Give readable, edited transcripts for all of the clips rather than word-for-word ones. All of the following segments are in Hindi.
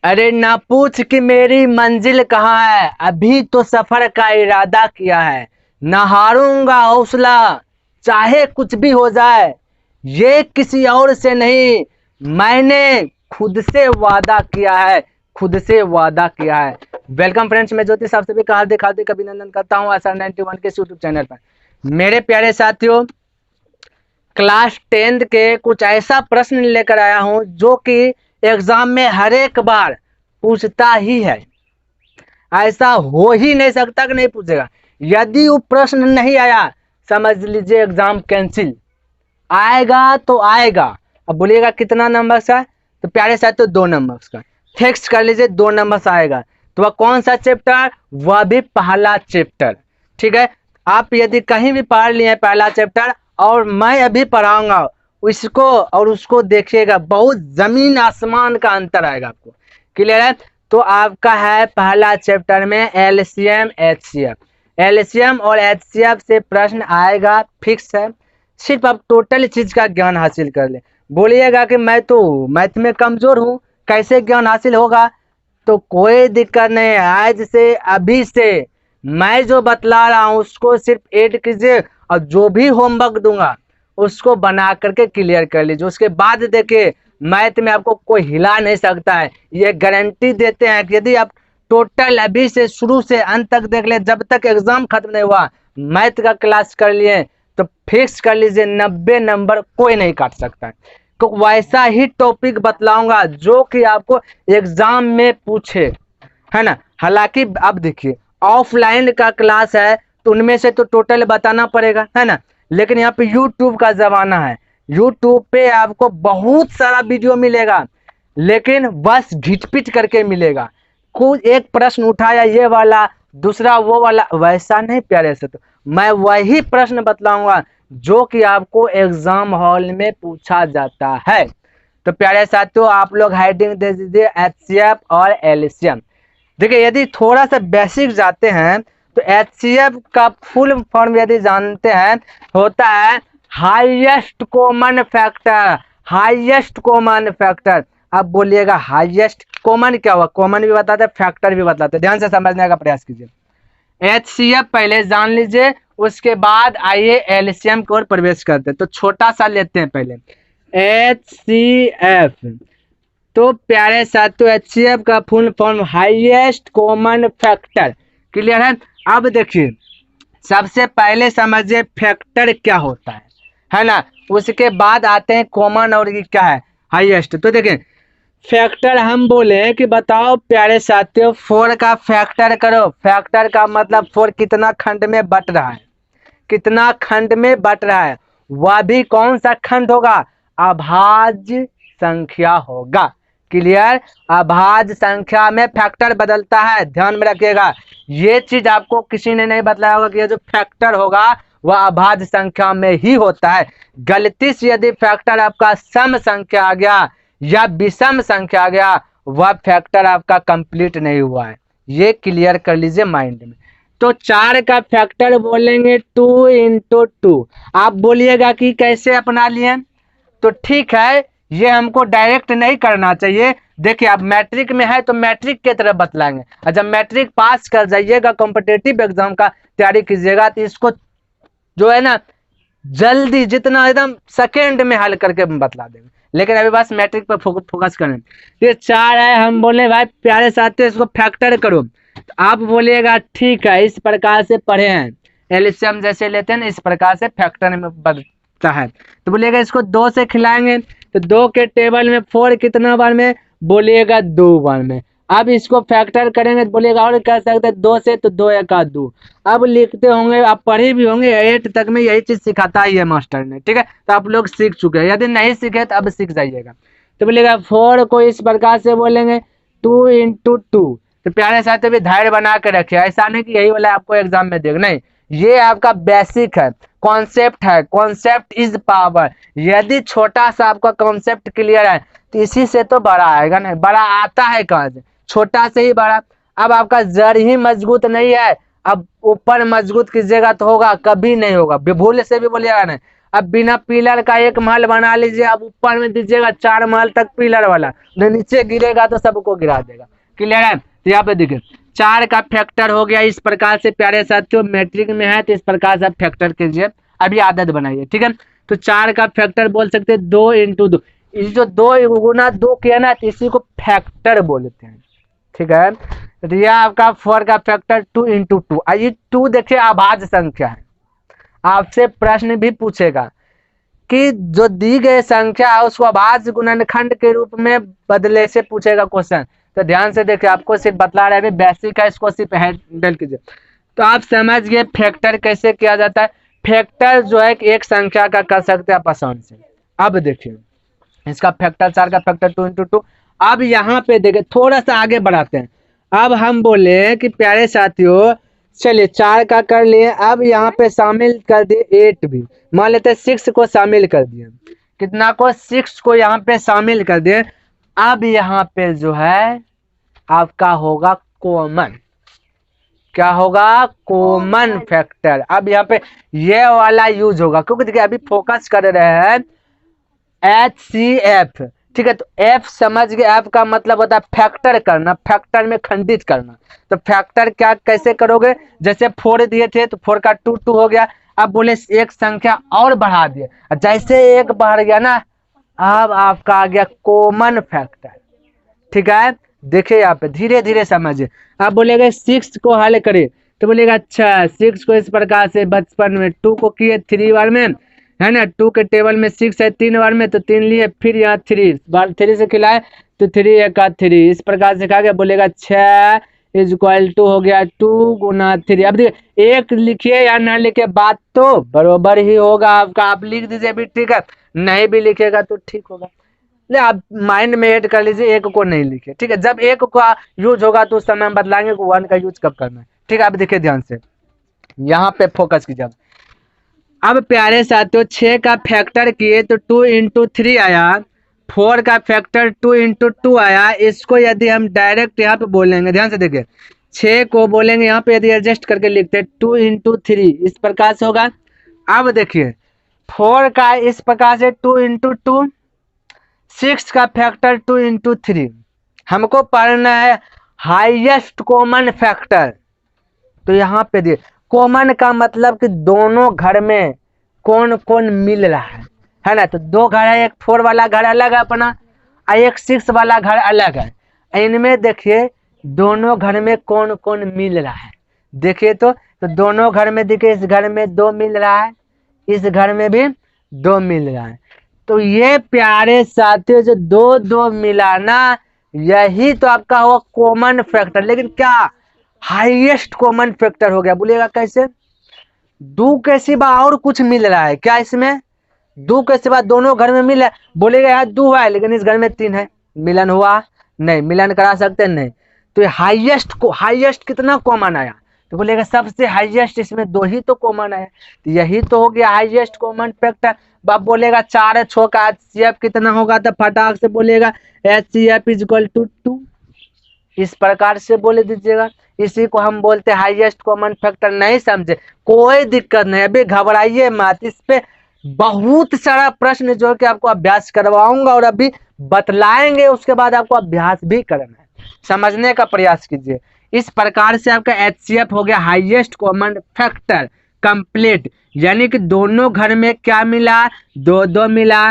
अरे ना पूछ कि मेरी मंजिल कहाँ है, अभी तो सफर का इरादा किया है। ना हारूंगा हौसला, चाहे कुछ भी हो जाए। ये किसी और से नहीं, मैंने खुद से वादा किया है, खुद से वादा किया है। वेलकम फ्रेंड्स, मैं ज्योतिष आप सभी का हार्दिक हार्दिक अभिनंदन करता हूँ आशा 91 के यूट्यूब चैनल पर। मेरे प्यारे साथियों, क्लास 10th के कुछ ऐसा प्रश्न लेकर आया हूं जो कि एग्जाम में हर एक बार पूछता ही है। ऐसा हो ही नहीं सकता कि नहीं पूछेगा। यदि वो प्रश्न नहीं आया, समझ लीजिए एग्जाम कैंसिल। आएगा तो आएगा। अब बोलिएगा कितना नंबर का, तो प्यारे साथियों 2 नंबर का फिक्स कर लीजिए। 2 नंबर से आएगा तो वह कौन सा चैप्टर, वह भी पहला चैप्टर। ठीक है, आप यदि कहीं भी पढ़ लिए पहला चैप्टर और मैं अभी पढ़ाऊंगा इसको और उसको, देखिएगा बहुत जमीन आसमान का अंतर आएगा आपको। क्लियर है? तो आपका है पहला चैप्टर में एलसीएम एचसीएफ। एलसीएम और एचसीएफ से प्रश्न आएगा, फिक्स है। सिर्फ आप टोटल चीज का ज्ञान हासिल कर ले। बोलिएगा कि मैं तो मैथ में कमजोर हूँ, कैसे ज्ञान हासिल होगा? तो कोई दिक्कत नहीं है, आज से अभी से मैं जो बतला रहा हूँ उसको सिर्फ ऐड कीजिए और जो भी होमवर्क दूंगा उसको बना करके क्लियर कर लीजिए। उसके बाद देखिए मैथ में आपको कोई हिला नहीं सकता है। ये गारंटी देते हैं कि यदि आप टोटल अभी से शुरू से अंत तक देख ले, जब तक एग्जाम खत्म नहीं हुआ मैथ का क्लास कर लिए, तो फिक्स कर लीजिए 90 नंबर कोई नहीं काट सकता है। तो वैसा ही टॉपिक बतलाऊंगा जो कि आपको एग्जाम में पूछे, है ना। हालांकि अब देखिए ऑफलाइन का क्लास है तो उनमें से तो टोटल बताना पड़ेगा, है ना। लेकिन यहाँ पे यूट्यूब का जमाना है, यूट्यूब पे आपको बहुत सारा वीडियो मिलेगा, लेकिन बस घिटपिट करके मिलेगा। कुछ एक प्रश्न उठाया ये वाला, दूसरा वो वाला, वैसा नहीं प्यारे से। तो मैं वही प्रश्न बतलाऊंगा जो कि आपको एग्जाम हॉल में पूछा जाता है। तो प्यारे साथियों, आप लोग हेडिंग दे दीजिए एचसीएफ और एलसीएम। देखिए यदि थोड़ा सा बेसिक जाते हैं तो एचसीएफ का फुल फॉर्म यदि जानते हैं, होता है highest common factor. Highest common factor. अब बोलिएगा हाईएस्ट कॉमन क्या हुआ? कॉमन भी बताते हैं, फैक्टर भी बताते हैं। ध्यान से समझने का प्रयास कीजिए। एचसीएफ पहले जान लीजिए, उसके बाद आइए एलसीएम की ओर प्रवेश करते हैं। तो छोटा सा लेते हैं पहले एचसीएफ। तो प्यारे साथियों, एचसीएफ का full form highest common factor. Clear है? अब देखिए सबसे पहले समझिए फैक्टर क्या होता है ना। उसके बाद आते हैं कॉमन और ये क्या है, हाईएस्ट। तो देखिए फैक्टर हम बोले कि बताओ प्यारे साथियों 4 का फैक्टर करो। फैक्टर का मतलब 4 कितना खंड में बट रहा है, कितना खंड में बट रहा है, वह भी कौन सा खंड होगा? अभाज्य संख्या होगा। क्लियर? अभाज्य संख्या में फैक्टर बदलता है, ध्यान में रखिएगा। ये चीज आपको किसी ने नहीं बताया होगा कि ये जो फैक्टर होगा वह अभाज्य संख्या में ही होता है। गलती से यदि फैक्टर आपका सम संख्या आ गया या विषम संख्या आ गया, वह फैक्टर आपका कंप्लीट नहीं हुआ है। ये क्लियर कर लीजिए माइंड में। तो 4 का फैक्टर बोलेंगे 2 × 2। आप बोलिएगा कि कैसे अपना लिए? तो ठीक है, ये हमको डायरेक्ट नहीं करना चाहिए। देखिए आप मैट्रिक में है तो मैट्रिक के तरफ बतलाएंगे, और जब मैट्रिक पास कर जाइएगा कॉम्पिटेटिव एग्जाम का तैयारी कीजिएगा तो इसको जो है ना जल्दी जितना एकदम सेकेंड में हल करके बतला देंगे। लेकिन अभी बस मैट्रिक पर फोकस करें। ये 4 है, हम बोले भाई प्यारे साथी इसको फैक्टर करो, तो आप बोलिएगा ठीक है, इस प्रकार से पढ़े हैं। एलसीएम जैसे लेते हैं ना, इस प्रकार से फैक्टर में बदलता है। तो बोलिएगा इसको 2 से खिलाएंगे तो 2 के टेबल में 4 कितना बार में? बोलिएगा 2 बार में। अब इसको फैक्टर करेंगे तो बोलिएगा और कह सकते हैं 2 से, तो 2 × 2। अब लिखते होंगे, आप पढ़े भी होंगे 8 तक में, यही चीज सिखाता ही है मास्टर ने। ठीक है, तो आप लोग सीख चुके हैं, यदि नहीं सीखे तो अब सीख जाइएगा। तो बोलिएगा 4 को इस प्रकार से बोलेंगे 2 × 2। तो प्यारे साथ भी धैर्य बना के रखिए, ऐसा नहीं कि यही वाला आपको एग्जाम में देगा, नहीं। ये आपका बेसिक है, कॉन्सेप्ट है, कॉन्सेप्ट इज पावर। यदि छोटा सा आपका कॉन्सेप्ट क्लियर है तो इसी से तो बड़ा आएगा। नहीं, बड़ा आता है कहाँ से? छोटा से ही बड़ा। अब आपका जड़ ही मजबूत नहीं है, अब ऊपर मजबूत कीजिएगा तो होगा? कभी नहीं होगा। भूल से भी बोलिएगा नहीं, अब बिना पिलर का एक महल बना लीजिए, अब ऊपर में दीजिएगा 4 महल तक पिलर वाला, तो नीचे गिरेगा तो सबको गिरा देगा। क्लियर है? तो यहाँ पे देखिए 4 का फैक्टर हो गया इस प्रकार से प्यारे साथियों, मैट्रिक में है तो इस प्रकार से आप फैक्टर कीजिए, अभी आदत बनाइए। ठीक है, तो 4 का फैक्टर बोल सकते हैं 2 × 2, इस जो 2 गुना 2 किया ना तो इसी को फैक्टर बोलते हैं। ठीक है, तो यह आपका 4 का फैक्टर 2 × 2। ये 2 देखिए अभाज्य संख्या है, आपसे प्रश्न भी पूछेगा कि जो दी गई संख्या है उसको अभाज्य गुणनखंड के रूप में बदले से पूछेगा क्वेश्चन। तो ध्यान से देखिए, आपको सिर्फ बतला रहे हैं, बेसिक है, इसको सिर्फ हैंडल कीजिए। तो आप समझ गए फैक्टर कैसे किया जाता है। फैक्टर जो है एक संख्या का कर सकते हैं आप आसान से। अब देखिए इसका फैक्टर 4 का फैक्टर 2 × 2। अब यहाँ पे देखिए थोड़ा सा आगे बढ़ाते हैं। अब हम बोले कि प्यारे साथियों चलिए 4 का कर लिए, अब यहाँ पे शामिल कर दिए 8 भी, मान लेते हैं 6 को शामिल कर दिए, कितना को 6 को यहाँ पे शामिल कर दिए। अब यहाँ पे जो है आपका होगा कॉमन, क्या होगा? Common factor. अब यहाँ पे ये वाला यूज होगा क्योंकि देखिए अभी फोकस कर रहे हैं HCF। ठीक है, तो F समझ गए, F का मतलब होता है फैक्टर करना, फैक्टर में खंडित करना। तो फैक्टर क्या कैसे करोगे? जैसे 4 दिए थे तो 4 का 2 2 हो गया, अब बोले एक संख्या और बढ़ा दिए, जैसे एक बढ़ गया ना अब आपका आ गया कॉमन फैक्टर। ठीक है, देखिए यहाँ पे धीरे धीरे समझिए। अब बोलेगा 6 को हल करे तो बोलेगा अच्छा 6 को इस प्रकार से बचपन में 2 को किए 3 बार में, है ना, 2 के टेबल में 6 है 3 बार में तो 3 लिए, फिर यहाँ 3 से खिलाए तो 3 × 3 इस प्रकार से कहा गया। बोलेगा 6 = हो गया 2 × 3। अब देखिए एक लिखिए या ना लिखे बात तो बरोबर ही होगा आपका, आप लिख दीजिए भी ठीक है, नहीं भी लिखेगा तो ठीक होगा। ले आप माइंड में ऐड कर लीजिए, एक को नहीं लिखे। ठीक है, जब एक का यूज होगा तो उस समय हम बदलाएंगे कि 1 का यूज कब करना है। ठीक है, आप देखिए ध्यान से यहाँ पे फोकस कीजिए। अब प्यारे साथियों 6 का फैक्टर किए तो 2 × 3 आया, 4 का फैक्टर 2 × 2 आया। इसको यदि हम डायरेक्ट यहाँ पे बोलेंगे, ध्यान से देखिए 6 को बोलेंगे यहाँ पे यदि एडजस्ट करके लिखते हैं 2 × 3 इस प्रकार से होगा। अब देखिए 4 का इस प्रकार से 2 × 2, 6 का फैक्टर 2 × 3, हमको पढ़ना है हाईएस्ट कॉमन फैक्टर। तो यहाँ पे देखिए कॉमन का मतलब कि दोनों घर में कौन कौन मिल रहा है ना। तो 2 घर है, एक 4 वाला घर अलग है अपना और एक 6 वाला घर अलग है। इनमें देखिए दोनों घर में कौन कौन मिल रहा है, देखिए तो दोनों घर में देखिए इस घर में 2 मिल रहा है, इस घर में भी 2 मिल रहा है। तो ये प्यारे साथियों जो 2 2 मिलाना यही तो आपका हुआ कॉमन फैक्टर। लेकिन क्या हाईएस्ट कॉमन फैक्टर हो गया, बोलिएगा कैसे? 2 के सिवा और कुछ मिल रहा है क्या इसमें? 2 के सिवा दोनों घर में मिल रहा है, बोलेगा यार 2 है लेकिन इस घर में 3 है, मिलन हुआ नहीं? मिलन करा सकते नहीं। तो हाईएस्ट कितना कॉमन आया? तो बोलेगा सबसे हाईएस्ट इसमें 2 ही तो कॉमन आया, तो यही तो हो गया हाईएस्ट कॉमन फैक्टर। बाप बोलेगा 4 है 6 का HCF कितना होगा? तो फटाक से बोलेगा HCF = 2 इस प्रकार से बोले दीजिएगा। इसी को हम बोलते हैं हाईएस्ट कॉमन फैक्टर। नहीं समझे कोई दिक्कत नहीं, अभी घबराइए मत, इस पे बहुत सारा प्रश्न जो कि आपको अभ्यास करवाऊंगा और अभी बतलाएंगे, उसके बाद आपको अभ्यास भी करना है, समझने का प्रयास कीजिए। इस प्रकार से आपका HCF हो गया हाईएस्ट कॉमन फैक्टर कंप्लीट, यानी कि दोनों घर में क्या मिला? 2 2 मिला।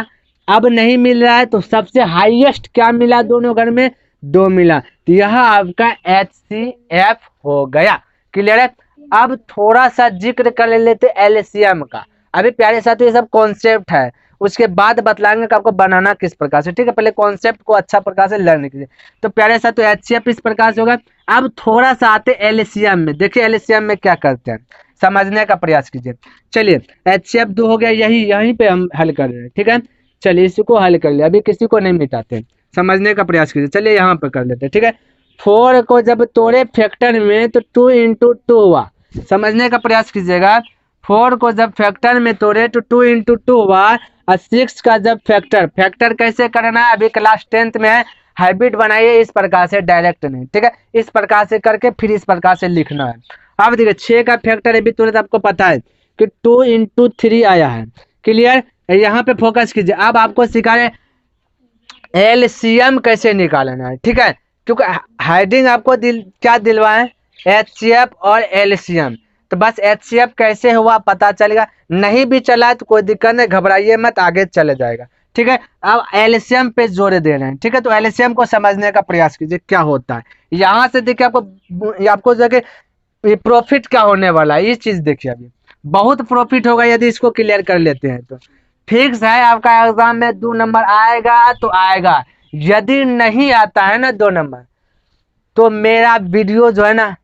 अब नहीं मिल रहा है तो सबसे हाईएस्ट क्या मिला? दोनों घर में 2 मिला, तो यह आपका HCF हो गया। क्लियर है? अब थोड़ा सा जिक्र कर लेते LCM का। अभी प्यारे साथी ये सब कॉन्सेप्ट है, उसके बाद बतलाएंगे कि आपको बनाना किस प्रकार से। ठीक है, पहले कॉन्सेप्ट को अच्छा प्रकार से लर्न कीजिए। तो प्यारे साथी HCF इस प्रकार से होगा। अब थोड़ा सा आते LCM में, देखिए LCM में क्या करते हैं, समझने का प्रयास कीजिए। चलिए HCF 2 हो गया, यहीं पे हम हल कर रहे हैं। ठीक है, चलिए इसको हल कर लिया, अभी किसी को नहीं मिटाते, समझने का प्रयास कीजिए। चलिए यहाँ पर कर लेते हैं। ठीक है, 4 को जब तोड़े फैक्टर में तो 2 × 2 हुआ, समझने का प्रयास कीजिएगा। 4 को जब फैक्टर में तोड़े तो 2 × 2 हुआ, और 6 का जब फैक्टर कैसे करना है अभी क्लास 10th में है, हैबिट बनाइए इस प्रकार से, डायरेक्ट नहीं। ठीक है, इस प्रकार से करके फिर इस प्रकार से लिखना है। अब देखिए 6 का फैक्टर अभी तुरंत आपको पता है कि 2 × 3 आया है, क्लियर, यहाँ पे फोकस कीजिए। अब आपको सिखा रहे एलसीएम कैसे निकालना है, ठीक है, क्योंकि हेडिंग आपको क्या दिलवाए, एचसीएफ और एलसीएम। तो बस एचसीएफ कैसे हुआ पता चलेगा, नहीं भी चला तो कोई दिक्कत नहीं, घबराइए मत, आगे चले जाएगा, ठीक है। अब एलसीएम पे जोर दे रहे हैं, ठीक है, तो एलसीएम को समझने का प्रयास कीजिए क्या होता है। यहाँ से देखिए आपको जगह प्रॉफिट क्या होने वाला है, ये चीज देखिए, अभी बहुत प्रॉफिट होगा यदि इसको क्लियर कर लेते हैं तो। फिक्स है आपका एग्जाम में 2 नंबर आएगा तो आएगा, यदि नहीं आता है ना 2 नंबर, तो मेरा वीडियो जो है ना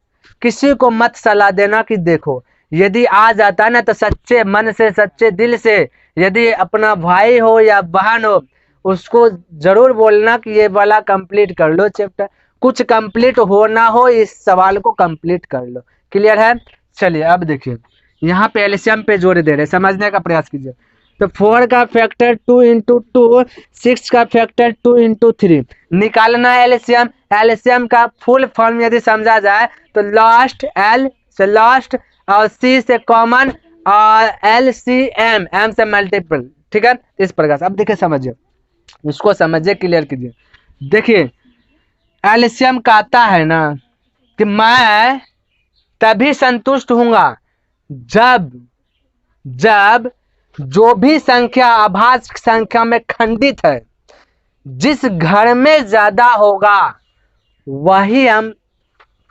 किसी को मत सलाह देना कि देखो, यदि आ जाता है ना तो सच्चे मन से सच्चे दिल से, यदि अपना भाई हो या बहन हो, उसको जरूर बोलना कि ये वाला कंप्लीट कर लो चैप्टर, कुछ कंप्लीट हो ना हो इस सवाल को कंप्लीट कर लो। क्लियर है, चलिए अब देखिए यहाँ पे एलसीएम पे जोर दे रहे, समझने का प्रयास कीजिए। तो 4 का फैक्टर 2 इंटू 2, 6 का फैक्टर 2 इंटू 3, निकालना है एलसीएम। एलसीएम का फुल फॉर्म यदि समझा जाए तो लास्ट, एल से लास्ट और सी से कॉमन और एल सी एम, एम से मल्टीपल, ठीक है, इस प्रकार से। अब देखिए समझिए, इसको समझिए, क्लियर कीजिए। देखिए एलसीएम कहता है ना कि मैं तभी संतुष्ट हूंगा जब जब जो भी संख्या अभाज्य संख्या में खंडित है, जिस घर में ज्यादा होगा वही हम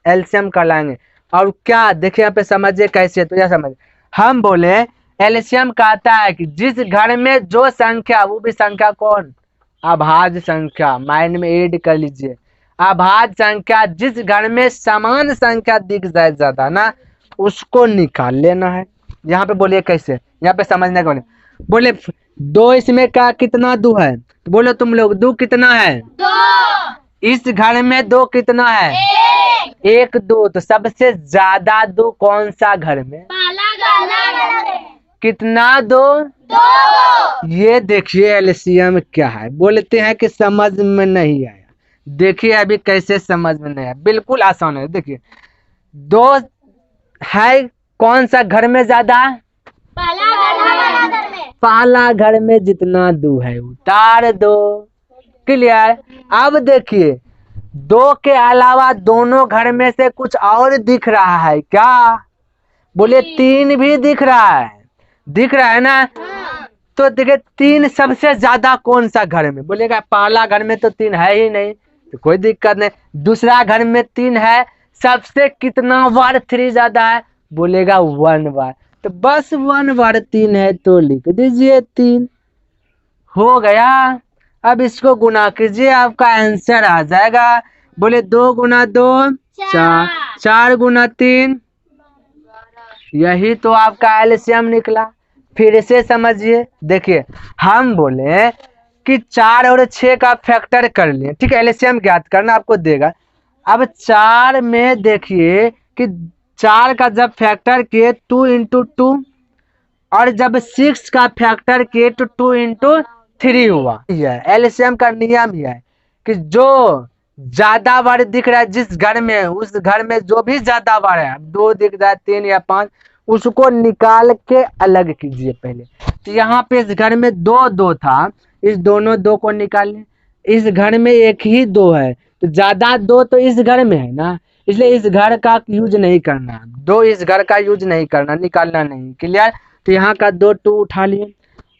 एलसीएम कहलाएंगे। और क्या देखिए यहाँ पे समझिए कैसे, तो यह समझ, हम बोले एलसीएम कहता है कि जिस घर में जो संख्या, वो भी संख्या कौन, अभाज्य संख्या, माइंड में ऐड कर लीजिए, अभाज्य संख्या जिस घर में समान संख्या दिख जाए ज्यादा ना, उसको निकाल लेना है। यहाँ पे बोलिए कैसे, यहाँ पे समझने का बोले 2 इसमें का कितना 2 है, तो बोलो तुम लोग 2 कितना है, 2। इस घर में 2 कितना है, 1 2, तो सबसे ज्यादा 2 कौन सा घर में, कितना 2, ये देखिए एलसीएम क्या है, बोलते हैं कि समझ में नहीं आया, देखिए अभी कैसे समझ में नहीं आया, बिल्कुल आसान है। देखिए 2 है कौन सा घर में ज्यादा, पहला घर में जितना 2 है उतार दो, क्लियर। अब देखिए 2 के अलावा दोनों घर में से कुछ और दिख रहा है क्या, बोले 3 भी दिख रहा है, दिख रहा है ना, तो देखिए 3 सबसे ज्यादा कौन सा घर में, बोलेगा पहला घर में तो 3 है ही नहीं, तो कोई दिक्कत नहीं, दूसरा घर में 3 है, सबसे कितना बार 3 ज्यादा है, बोलेगा 1 बार, तो बस 1 बार 3 है तो लिख दीजिए 3, हो गया। अब इसको गुना कीजिए, आपका आंसर आ जाएगा, बोले 2 गुना 2 4, 4 गुना 3, यही तो आपका एलसीएम निकला। फिर से समझिए, देखिए हम बोले कि 4 और 6 का फैक्टर कर लिए, ठीक है, एलसीएम ज्ञात करना आपको देगा। अब 4 में देखिए कि 4 का जब फैक्टर किए 2 इंटू 2, और जब 6 का फैक्टर किए तो 2 इंटू 3 हुआ। एलसीएम का नियम ही है कि जो ज्यादा बार दिख रहा है जिस घर में, उस घर में जो भी ज्यादा बार है, 2 दिख रहा है 3 या 5, उसको निकाल के अलग कीजिए पहले। तो यहाँ पे इस घर में 2 2 था, इस दोनों 2 को निकाल लें, इस घर में एक ही 2 है, तो ज्यादा 2 तो इस घर में है ना, इसलिए इस घर का यूज नहीं करना, 2 इस घर का यूज नहीं करना, निकालना नहीं, क्लियर। तो यहाँ का 2 2 उठा लिए।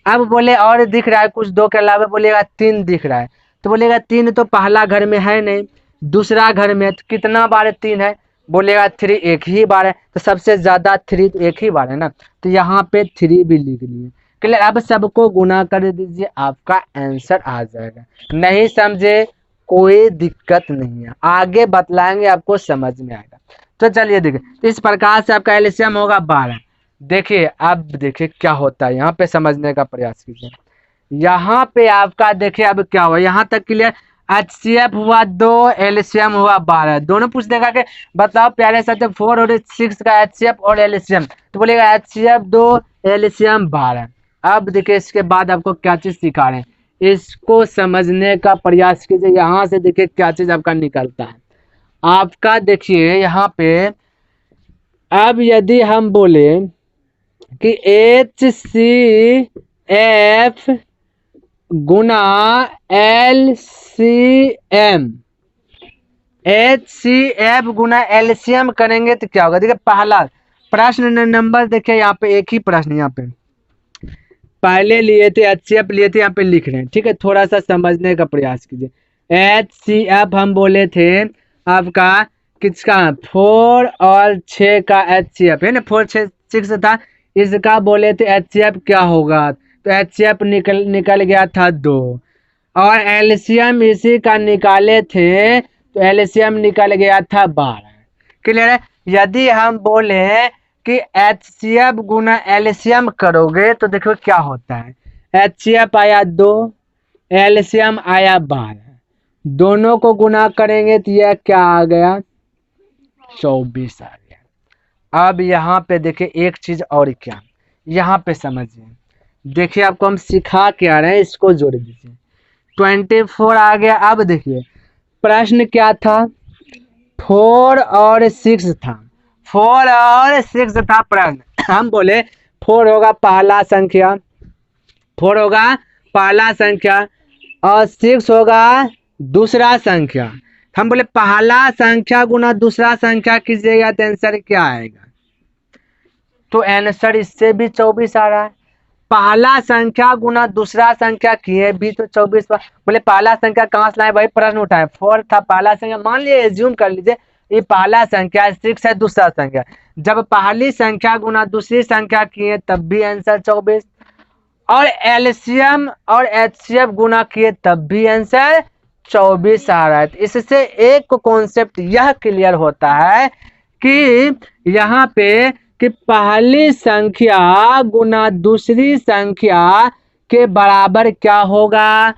अब बोले और दिख रहा है कुछ 2 के अलावा, बोलेगा 3 दिख रहा है, तो बोलेगा 3 तो पहला घर में है नहीं, दूसरा घर में तो कितना बार 3 है, बोलेगा 3 एक ही बार है, तो सबसे ज्यादा 3 तो एक ही बार है ना, तो यहाँ पे 3 भी लिख लिए, क्लियर। अब सबको गुना कर दीजिए, आपका आंसर आ जाएगा। नहीं समझे कोई दिक्कत नहीं है, आगे बतलाएंगे आपको समझ में आएगा। तो चलिए देखिए इस प्रकार से आपका एलसीएम होगा 12। देखिए अब देखिए क्या होता है, यहाँ पे समझने का प्रयास कीजिए। यहाँ पे आपका देखिए अब क्या हुआ, यहाँ तक क्लियर। एचसीएफ हुआ 2, एलसीएम हुआ 12, दोनों पूछ देगा कि बताओ प्यारे साथ 4 और 6 का एचसीएफ और एलसीएम, तो बोलेगा एचसीएफ 2 एलसीएम 12। अब देखिए इसके बाद आपको क्या चीज सिखा रहे हैं, इसको समझने का प्रयास कीजिए। यहाँ से देखिए क्या चीज आपका निकलता है, आपका देखिए यहाँ पे अब यदि हम बोले कि एच सी एफ गुना LCM, HCF गुना LCM करेंगे तो क्या होगा। देखिए पहला प्रश्न नंबर देखिए यहाँ पे एक ही प्रश्न यहाँ पे पहले लिए थे, HCF लिए थे, यहाँ पे लिख रहे हैं। ठीक है, थोड़ा सा समझने का प्रयास कीजिए। HCF हम बोले थे आपका किसका 4 और 6 का HCF है ना, 4 6 6 था, इसका बोले थे HCF क्या होगा, तो HCF निकल गया था 2, और LCM इसी का निकाले थे तो LCM निकल गया था 12। क्लियर है। यदि हम बोले कि HCF गुना LCM करोगे तो देखो क्या होता है, HCF आया 2, LCM आया 12, दोनों को गुना करेंगे तो यह क्या आ गया 24 आ गया। अब यहाँ पे देखिए एक चीज और क्या, यहाँ पे समझिए, देखिए आपको हम सिखा के आ रहे हैं, इसको जोड़ दीजिए, 24 आ गया। अब देखिए प्रश्न क्या था, 4 और 6 था, 4 और 6 था प्रश्न। हम बोले 4 होगा पहला संख्या, 4 होगा पहला संख्या और 6 होगा दूसरा संख्या। हम बोले पहला संख्या गुना दूसरा संख्या कीजिएगा तो आंसर क्या आएगा, तो आंसर इससे भी 24 आ रहा है। पहला संख्या गुना दूसरा संख्या किए भी तो 24। बोले पहला संख्या कहाँ से लाए, वही प्रश्न उठाए, 4 था पहला संख्या, मान लीजिए एज्यूम कर लीजिए ये पहला संख्या, 6 है दूसरा संख्या, जब पहली संख्या गुना दूसरी संख्या किए तब भी आंसर 24, और एलसीएम और एचसीएफ गुना किए तब भी आंसर 24 आ रहा है। तो इससे एक कॉन्सेप्ट यह क्लियर होता है कि यहाँ पे कि पहली संख्या गुना दूसरी संख्या के बराबर क्या होगा,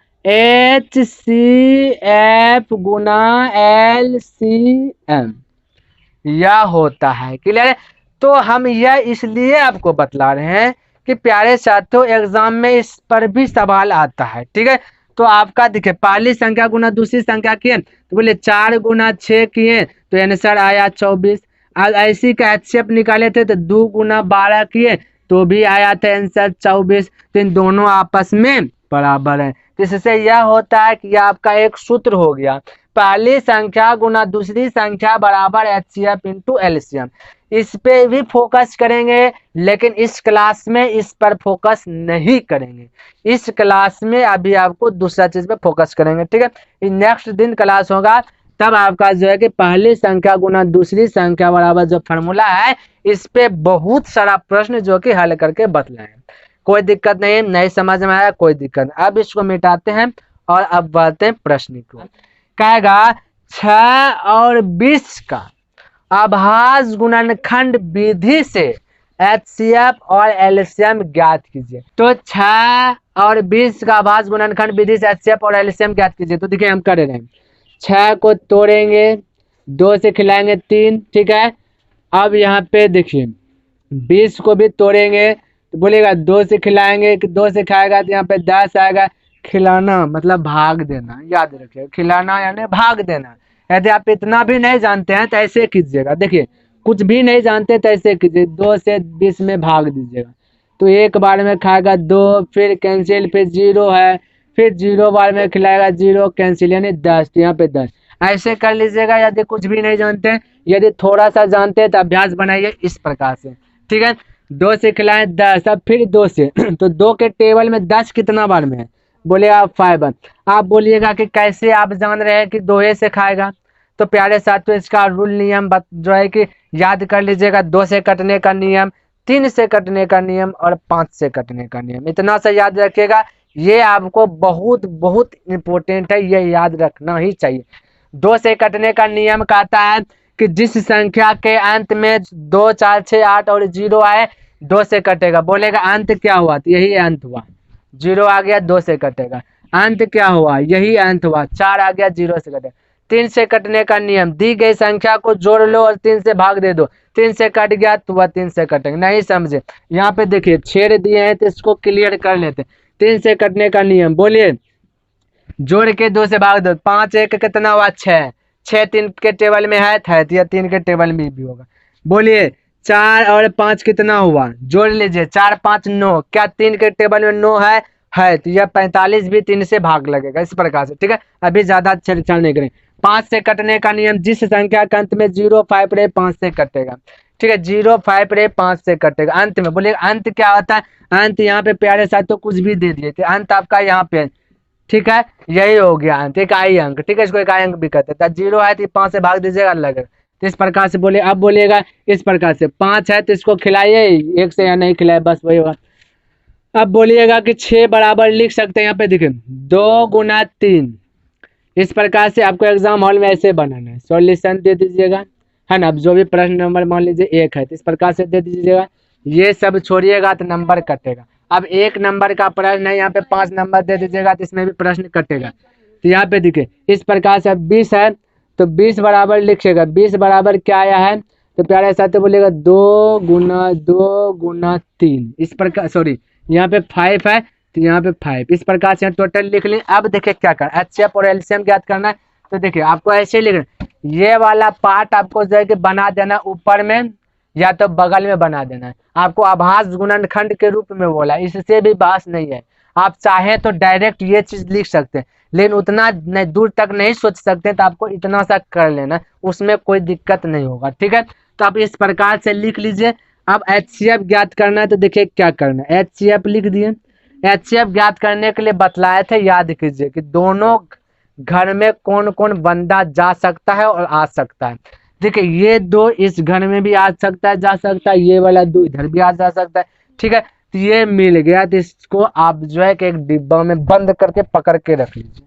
HCF गुना LCM, यह होता है। क्लियर है। तो हम यह इसलिए आपको बतला रहे हैं कि प्यारे साथियों एग्जाम में इस पर भी सवाल आता है। ठीक है, तो आपका देखिए पहली संख्या गुना दूसरी संख्या किए तो बोले 4 गुना 6 किए तो आंसर आया 24। आज ऐसी का HCF निकाले थे तो 2 गुना 12 किए तो भी आया था आंसर 24। तो इन दोनों आपस में बराबर है। इससे यह होता है कि यह आपका एक सूत्र हो गया, पहली संख्या गुना दूसरी संख्या बराबर HCF इंटू LCM। इस पे भी फोकस करेंगे लेकिन इस क्लास में इस पर फोकस नहीं करेंगे, इस क्लास में अभी आपको दूसरा चीज पे फोकस करेंगे। ठीक है, नेक्स्ट दिन क्लास होगा तब आपका जो है कि पहली संख्या गुना दूसरी संख्या बराबर जो फॉर्मूला है इस पे बहुत सारा प्रश्न जो कि हल करके बतलाए। कोई दिक्कत नहीं, नहीं समझ में आया कोई दिक्कत नहीं। अब इसको मिटाते हैं और अब बढ़ते हैं प्रश्न को। कहेगा 6 और 20 का आभास गुणनखंड विधि से HCF और LCM ज्ञात कीजिए। तो 6 और 20 का आभास गुणनखंड विधि से HCF और LCM ज्ञात कीजिए। तो देखिए हम कर रहे हैं, 6 को तोड़ेंगे, 2 से खिलाएंगे 3। ठीक है, अब यहाँ पे देखिए 20 को भी तोड़ेंगे तो बोलेगा 2 से खिलाएंगे, 2 से खाएगा तो यहाँ पे 10 आएगा। खिलाना मतलब भाग देना, याद रखिए, खिलाना यानी भाग देना। यदि आप इतना भी नहीं जानते हैं तो ऐसे कीजिएगा, देखिए कुछ भी नहीं जानते तो ऐसे कीजिए, 2 से 20 में भाग दीजिएगा तो एक बार में खाएगा 2, फिर कैंसिल, फिर 0 है, फिर 0 बार में खिलाएगा 0 कैंसिल यानी 10, यहाँ पे 10। ऐसे कर लीजिएगा यदि कुछ भी नहीं जानते हैं। यदि थोड़ा सा जानते हैं तो अभ्यास बनाइए इस प्रकार से। ठीक है, 2 से खिलाएं 10, अब फिर 2 से तो 2 के टेबल में 10 कितना बार में है, बोलेगा 5। आप बोलिएगा कि कैसे आप जान रहे हैं कि 2 से खाएगा, तो प्यारे साथियों इसका रूल नियम जो है कि याद कर लीजिएगा, 2 से कटने का नियम, 3 से कटने का नियम और 5 से कटने का नियम, इतना सा याद रखिएगा। ये आपको बहुत बहुत इंपॉर्टेंट है, ये याद रखना ही चाहिए। 2 से कटने का नियम कहता है कि जिस संख्या के अंत में 2 4 6 8 और 0 आए 2 से कटेगा। बोलेगा अंत क्या हुआ, तो यही अंत हुआ, 0 आ गया 2 से कटेगा। अंत क्या हुआ, यही अंत हुआ, 4 आ गया 0 से कटेगा। 3 से कटने का नियम, दी गई संख्या को जोड़ लो और 3 से भाग दे दो, 3 से कट गया तो वह 3 से कटेगा। नहीं समझे, यहाँ पे देखिए छेड़ दिए हैं तो इसको क्लियर कर लेते। 3 से कटने का नियम, बोलिए जोड़ के 2 से भाग दो, 5 1 कितना हुआ 6, 6 3 के टेबल में है तो 3 के टेबल में भी होगा। बोलिए 4 और 5 कितना हुआ, जोड़ लीजिए, 4 5 9, क्या 3 के टेबल में 9 है तो यह 45 भी 3 से भाग लगेगा इस प्रकार से, ठीक है। अभी ज्यादा चर्चा नहीं करें। 5 से कटने का नियम, जिस संख्या के अंत में 0 5 रहे 5 से कटेगा, ठीक है। 0 5 रहे 5 से कटेगा। अंत में बोलिए अंत क्या होता है, अंत यहाँ पे प्यारे साथ तो कुछ भी दे दिए थे, अंत आपका यहाँ पे, ठीक है, यही हो गया अंत, इकाई अंक, ठीक है, इसको इकाई अंक भी कहते हैं। 0 है तो 5 से भाग दीजिएगा, लगेगा। तो इस प्रकार से बोले, अब बोलिएगा इस प्रकार से, 5 है तो इसको खिलाइए 1 से, या नहीं खिलाए, बस वही होगा। अब बोलिएगा कि 6 बराबर लिख सकते हैं, यहाँ पे देखिए 2 गुना 3, इस प्रकार से आपको एग्जाम हॉल में ऐसे बनाना है। सॉल्यूशन दे दीजिएगा, है ना। अब जो भी प्रश्न नंबर मान लीजिए 1 है तो इस प्रकार से दे दीजिएगा, ये सब छोड़िएगा तो नंबर कटेगा। अब 1 नंबर का प्रश्न है, यहाँ पे 5 नंबर दे दीजिएगा तो इसमें भी प्रश्न कटेगा। तो यहाँ पे देखिए इस प्रकार से, अब 20 है तो 20 बराबर लिखिएगा, 20 बराबर क्या आया है तो प्यारे साथ बोलिएगा 2 गुना 3, इस प्रकार, सॉरी यहाँ पे 5 है तो यहाँ पे 5, इस प्रकार से टोटल लिख ली। अब देखिए क्या करना, एचसीएफ और एलसीएम ज्ञात करना है। तो देखिए आपको ऐसे लिखना, ये वाला पार्ट आपको जो है कि बना देना ऊपर में या तो बगल में बना देना है। आपको आभास गुणनखंड के रूप में बोला, इससे भी बहस नहीं है। आप चाहें तो डायरेक्ट ये चीज लिख सकते हैं, लेकिन उतना नहीं, दूर तक नहीं सोच सकते, तो आपको इतना सा कर लेना, उसमें कोई दिक्कत नहीं होगा, ठीक है। तो आप इस प्रकार से लिख लीजिए। अब एचसीएफ ज्ञात करना है, तो देखिए क्या करना है, एचसीएफ लिख दिए। एचसीएफ ज्ञात करने के लिए बतलाए थे, याद कीजिए कि दोनों घर में कौन कौन बंदा जा सकता है और आ सकता है। देखिए ये 2 इस घर में भी आ सकता है, जा सकता है, ये वाला 2 इधर भी आ जा सकता है, ठीक है। तो ये मिल गया, तो इसको आप जो है कि एक डिब्बा में बंद करके पकड़ के रख लीजिए।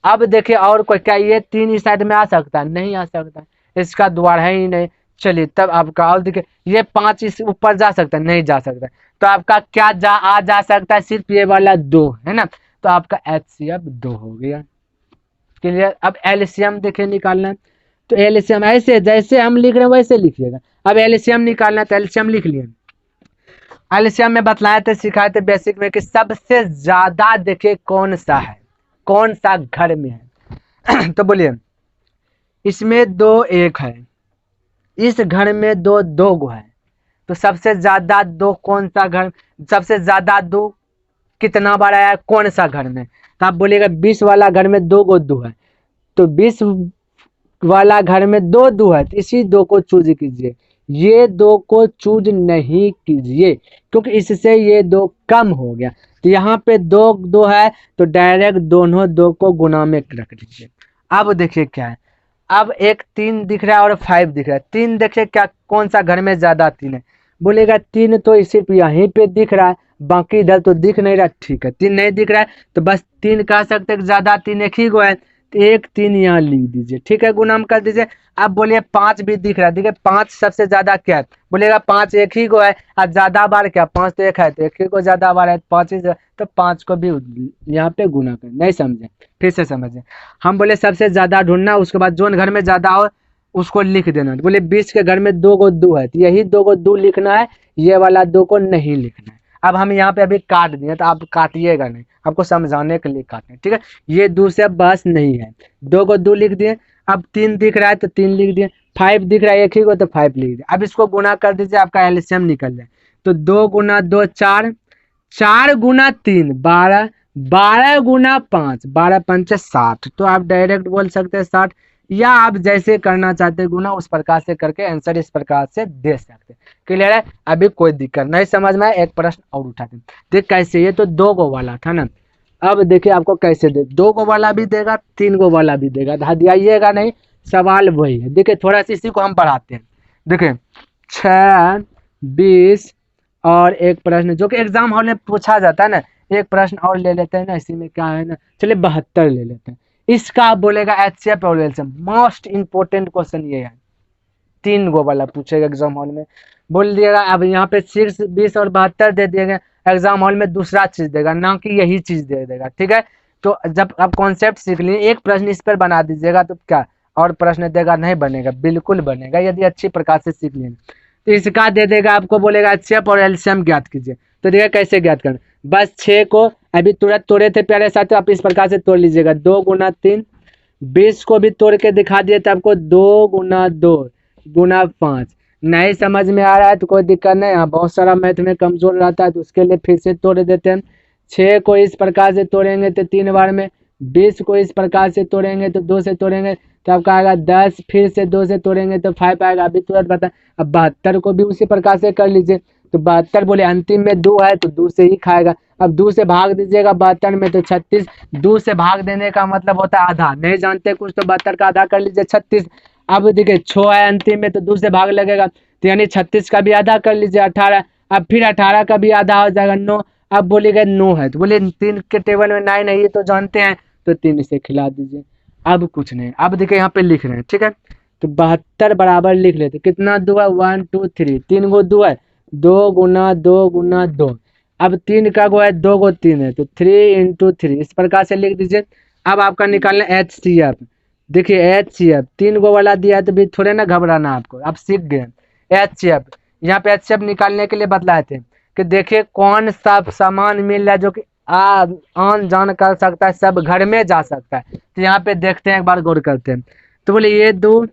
अब देखिए और कोई, क्या ये 3 इस साइड में आ सकता है, नहीं आ सकता है, इसका द्वार है ही नहीं। चलिए तब आपका, और देखिए ये 5 इस ऊपर जा सकता है, नहीं जा सकता, तो आपका क्या जा सकता है, सिर्फ ये वाला 2 है ना। तो आपका एचसीएफ 2 हो गया, क्लियर। अब एलसीएम देखिए निकालना है, तो एलसीएम ऐसे जैसे हम लिख रहे हैं वैसे लिखिएगा। अब एलसीएम निकालना है तो एलसीएम लिख लिए। एलसीएम में बतलाए थे, सिखाए थे बेसिक में कि सबसे ज्यादा देखिए कौन सा है, कौन सा घर में है तो बोलिए इसमें 2 1 है, इस घर में 2 2 गो है, तो सबसे ज्यादा 2 कौन सा घर, सबसे ज्यादा 2 कितना बार आया है, कौन सा घर में। तो आप बोलिएगा 20 वाला घर में 2 गो 2 है, तो 20 वाला घर में 2 2 है, तो इसी 2 को चूज कीजिए, ये 2 को चूज नहीं कीजिए, क्योंकि इससे ये 2 कम हो गया। तो यहाँ पे 2 2 है, तो डायरेक्ट दोनों 2 को गुना में रख दीजिए। अब देखिए क्या है, अब एक 3 दिख रहा है और 5 दिख रहा है। 3 देखिए क्या, कौन सा घर में ज्यादा 3 है, बोलेगा 3 तो सिर्फ यहीं पे दिख रहा है, बाकी इधर तो दिख नहीं रहा, ठीक है। 3 नहीं दिख रहा है तो बस 3 कह सकते हैं, ज्यादा 3 एक ही गो है, तो 1 3 यहाँ लिख दीजिए, ठीक है, गुना में कर दीजिए। अब बोलिए 5 भी दिख रहा है, देखिए 5 सबसे ज्यादा क्या है, बोलेगा 5 एक ही गो है, और ज्यादा बार क्या, 5 तो 1 है, तो 1 ही को ज्यादा बार है, 5 ही, तो 5 को भी यहाँ पे गुना कर, नहीं समझे, फिर से समझे। हम बोले सबसे ज्यादा ढूंढना, उसके बाद जोन घर में ज्यादा हो उसको लिख देना। बोले 20 के घर में 2 गो 2 है, तो यही 2 गो 2 लिखना है, ये वाला 2 को नहीं लिखना है। अब हम यहाँ पे अभी काट दिए, तो आप काटिएगा नहीं, आपको समझाने के लिए काटना, ठीक है। ये 2 से बस नहीं है, 2 को 2 लिख दिए। अब 3 दिख रहा है तो 3 लिख दिए, 5 दिख रहा है एक ही को, तो 5 लिख दिए। अब इसको गुना कर दीजिए, आपका एलसीएम निकल जाए। तो 2 गुना 2 4, 4 गुना 3 12, 12 गुना 5 12 पंचे 60, तो आप डायरेक्ट बोल सकते हैं 60, या आप जैसे करना चाहते हैं गुना उस प्रकार से करके आंसर इस प्रकार से दे सकते हैं। क्लियर है, अभी कोई दिक्कत नहीं समझ में। एक प्रश्न और उठाते हैं, देख कैसे, ये तो 2 गो वाला था ना, अब देखिए आपको कैसे दे, 2 गो वाला भी देगा 3 गो वाला भी देगा, हदियाइएगा नहीं, सवाल वही है। देखिए थोड़ा सा इसी को हम बढ़ाते हैं, देखिए 6 20 और एक प्रश्न जो कि एग्जाम हॉल में पूछा जाता है ना, एक प्रश्न और ले लेते हैं ना, इसी में क्या है ना, चलिए 72 ले लेते हैं। इसका आप बोलेगा एचसीएफ और एलसीएम, मोस्ट इंपोर्टेंट क्वेश्चन ये है, 3 गो वाला पूछेगा एग्जाम हॉल में, बोल दिएगा। अब यहाँ पे 6 20 और 72 दे दिएगा, एग्जाम हॉल में दूसरा चीज देगा, ना कि यही चीज दे देगा, ठीक है। तो जब आप कॉन्सेप्ट सीख लिए, एक प्रश्न इस पर बना दीजिएगा, तो क्या और प्रश्न देगा, नहीं बनेगा, बिल्कुल बनेगा, यदि अच्छी प्रकार से सीख लिए। तो इसका दे देगा, आपको बोलेगा एचसीएफ और एलसीएम ज्ञात कीजिए। तो देखिए कैसे ज्ञात करना, बस 6 को अभी तुरंत तोड़े थे प्यारे साथियों, आप इस प्रकार से तोड़ लीजिएगा, 2 गुना 3, 20 को भी तोड़ के दिखा दिए थे आपको, 2 गुना 2 गुना 5, नहीं समझ में आ रहा है तो कोई दिक्कत नहीं, यहाँ बहुत सारा मैथ में कमजोर रहता है तो उसके लिए फिर से तोड़ देते हैं। 6 को इस प्रकार से तोड़ेंगे तो 3 बार में, 20 को इस प्रकार से तोड़ेंगे तो 2 से तोड़ेंगे तो आपका आएगा 10, फिर से 2 से तोड़ेंगे तो 5 आएगा। अभी तुरंत बता। अब 72 को भी उसी प्रकार से कर लीजिए, तो 72 बोले अंतिम में 2 है तो 2 से ही खाएगा। अब 2 से भाग दीजिएगा 72 में तो 36, 2 से भाग देने का मतलब होता है आधा, नहीं जानते कुछ तो 72 का आधा कर लीजिए 36। अब देखिए 6 है अंतिम में तो 2 से भाग लगेगा तो यानी 36 का भी आधा कर लीजिए 18। अब फिर 18 का भी आधा हो जाएगा 9। अब बोलिएगा 9 है तो बोले 3 के टेबल में 9 है ये तो जानते हैं, तो 3 इसे खिला दीजिए। अब कुछ नहीं, अब देखिए यहाँ पे लिख रहे हैं, ठीक है, तो 72 बराबर लिख लेते। कितना 2 है, 1 2 3, 3 गो 2 है, 2 गुना 2 गुना 2। अब 3 का गो है, 2 गो 3 है तो 3 इंटू 3 इस प्रकार से लिख दीजिए। अब आपका निकालना HCF। देखिए HCF 3 गो वाला दिया है तो भी थोड़े ना घबराना आपको, आप सीख गए। HCF यहाँ पे HCF निकालने के लिए बतलाए थे कि देखिए कौन सा सामान मिल रहा है जो कि आन जान कर सकता है, सब घर में जा सकता है। तो यहाँ पे देखते हैं, एक बार गौर करते हैं। तो बोले ये 2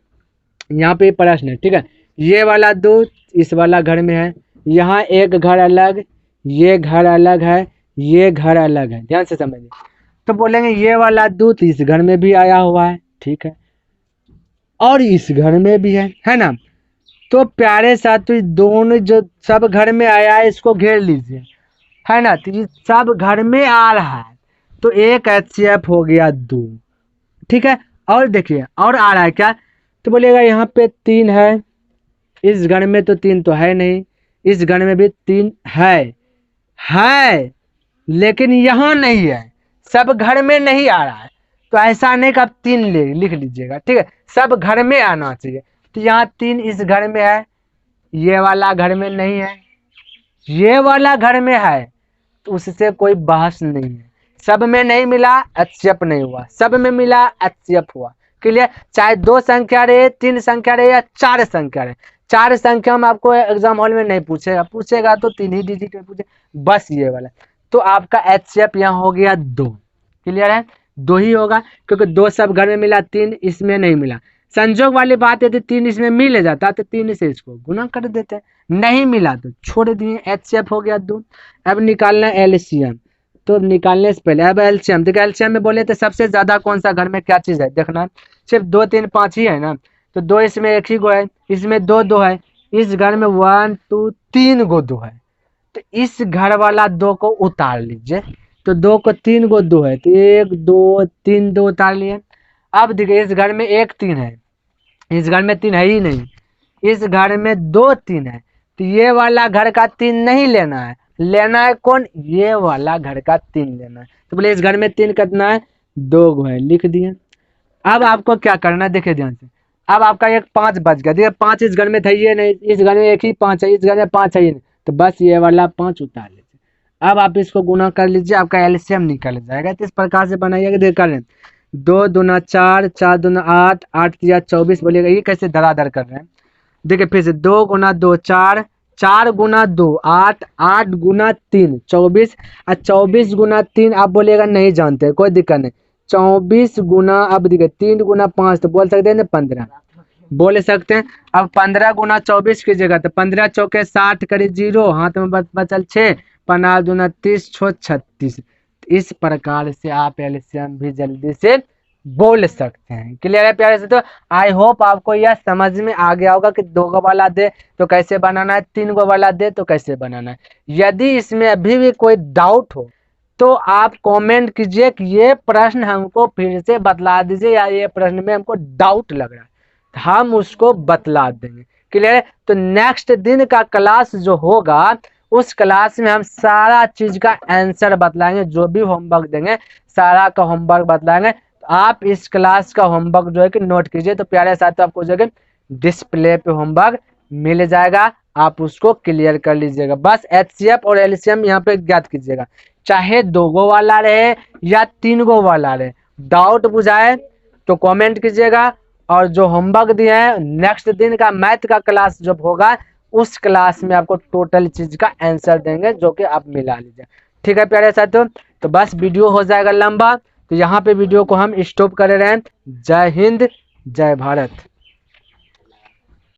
यहाँ पे प्रश्न है, ठीक है, ये वाला 2 इस वाला घर में है, यहाँ एक घर अलग, ये घर अलग है, ये घर अलग है, ध्यान से समझिए। तो बोलेंगे ये वाला 2 तो इस घर में भी आया हुआ है, ठीक है, और इस घर में भी है ना। तो प्यारे साथी दोनों जो सब घर में आया है इसको घेर लीजिए, है ना, तो ये सब घर में आ रहा है तो एक HCF हो गया 2, ठीक है। और देखिए और आ रहा है क्या, तो बोलिएगा यहाँ पे 3 है, इस घर में तो 3 तो है नहीं, इस घर में भी 3 है लेकिन यहाँ नहीं है, सब घर में नहीं आ रहा है। तो ऐसा नहीं कि आप 3 लिख लीजिएगा, ठीक है, सब घर में आना चाहिए। तो यहाँ 3 इस घर में है, ये वाला घर में नहीं है, ये वाला घर में है, तो उससे कोई बहस नहीं है। सब में नहीं मिला HCF नहीं हुआ, सब में मिला HCF हुआ। क्लियर, चाहे 2 संख्या रहे, 3 संख्या रहे या 4 संख्या रहे। 4 संख्या में आपको एग्जाम हॉल में नहीं पूछेगा तो 3 ही डिजिट में पूछे, बस ये वाला। तो आपका HCF यहाँ हो गया 2। क्लियर है, 2 ही होगा क्योंकि 2 सब घर में मिला, 3 इसमें नहीं मिला। संजोग वाली बात है तो 3 इसमें मिल जाता तो 3 से इसको गुना कर देते, नहीं मिला तो छोड़ दिए, HCF हो गया 2। अब निकालना LCM, तो निकालने से पहले अब LCM देखिए, LCM में बोले तो सबसे ज्यादा कौन सा घर में क्या चीज है देखना, सिर्फ 2 3 5 ही है ना, तो 2 इसमें एक ही गो है, इसमें 2 2 है, इस घर में 1 2 3 गो 2 है, तो इस घर वाला 2 को उतार लीजिए। तो 2 को 3 गो 2 है तो 1 2 3 2 उतार लिए। अब देखिए इस घर में 1 3 है, इस घर में 3 है ही नहीं, इस घर में 2 3 है, तो ये वाला घर का 3 नहीं लेना है, लेना है कौन, ये वाला घर का 3 लेना है। तो बोले इस घर में 3 कितना है, 2 गो है, लिख दिए। अब आपको क्या करना है देखिए ध्यान से, अब आपका एक 5 बच गया, देखिए 5 इस घर में था ये नहीं, इस घर में एक ही 5 है, इस घर में 5 है ये नहीं, तो बस ये वाला 5 उतार लीजिए। अब आप इसको गुना कर लीजिए, आपका LCM निकल जाएगा। तो इस प्रकार से बनाइएगा, देख कर 2 दूना 4, 4 दूना 8, 8 या 24, बोलिएगा ये कैसे धराधर कर रहे हैं। देखिए फिर से 2 गुना 2 4, 4 गुना 2 8, 8 गुना 3 24, और 24 गुना 3 आप बोलिएगा नहीं जानते, कोई दिक्कत नहीं। 24 गुना, अब देखिए 3 गुना 5 तो बोल सकते हैं ना 15 बोल सकते हैं। अब 15 गुना 24 की जगह तो 15 चौके 60 करी 0, हाथ में बचल 6, 15 दूना 30 छो 36। इस प्रकार से आप LCM भी जल्दी से बोल सकते हैं। क्लियर है प्यारे से, तो आई होप आपको यह समझ में आ गया होगा कि 2 गो वाला दे तो कैसे बनाना है, 3 गो वाला दे तो कैसे बनाना है। यदि इसमें अभी भी कोई डाउट हो तो आप कमेंट कीजिए कि ये प्रश्न हमको फिर से बतला दीजिए, या ये प्रश्न में हमको डाउट लग रहा है, हम उसको बतला देंगे। क्लियर है, तो नेक्स्ट दिन का क्लास जो होगा उस क्लास में हम सारा चीज का आंसर बतलाएंगे, जो भी होमवर्क देंगे सारा का होमवर्क बतलाएंगे। आप इस क्लास का होमवर्क जो है कि नोट कीजिए, तो प्यारे साथियों आपको जो है डिस्प्ले पे होमवर्क मिल जाएगा, आप उसको क्लियर कर लीजिएगा। बस HCF और LCM यहाँ पे ज्ञात कीजिएगा, चाहे 2 गो वाला रहे या 3 गो वाला रहे। डाउट बुझाए तो कमेंट कीजिएगा, और जो होमवर्क दिए हैं नेक्स्ट दिन का मैथ का क्लास जब होगा उस क्लास में आपको टोटल चीज का आंसर देंगे, जो कि आप मिला लीजिए। ठीक है प्यारे साथियों, तो बस वीडियो हो जाएगा लंबा, तो यहाँ पे वीडियो को हम स्टॉप कर रहे हैं। जय हिंद, जय भारत।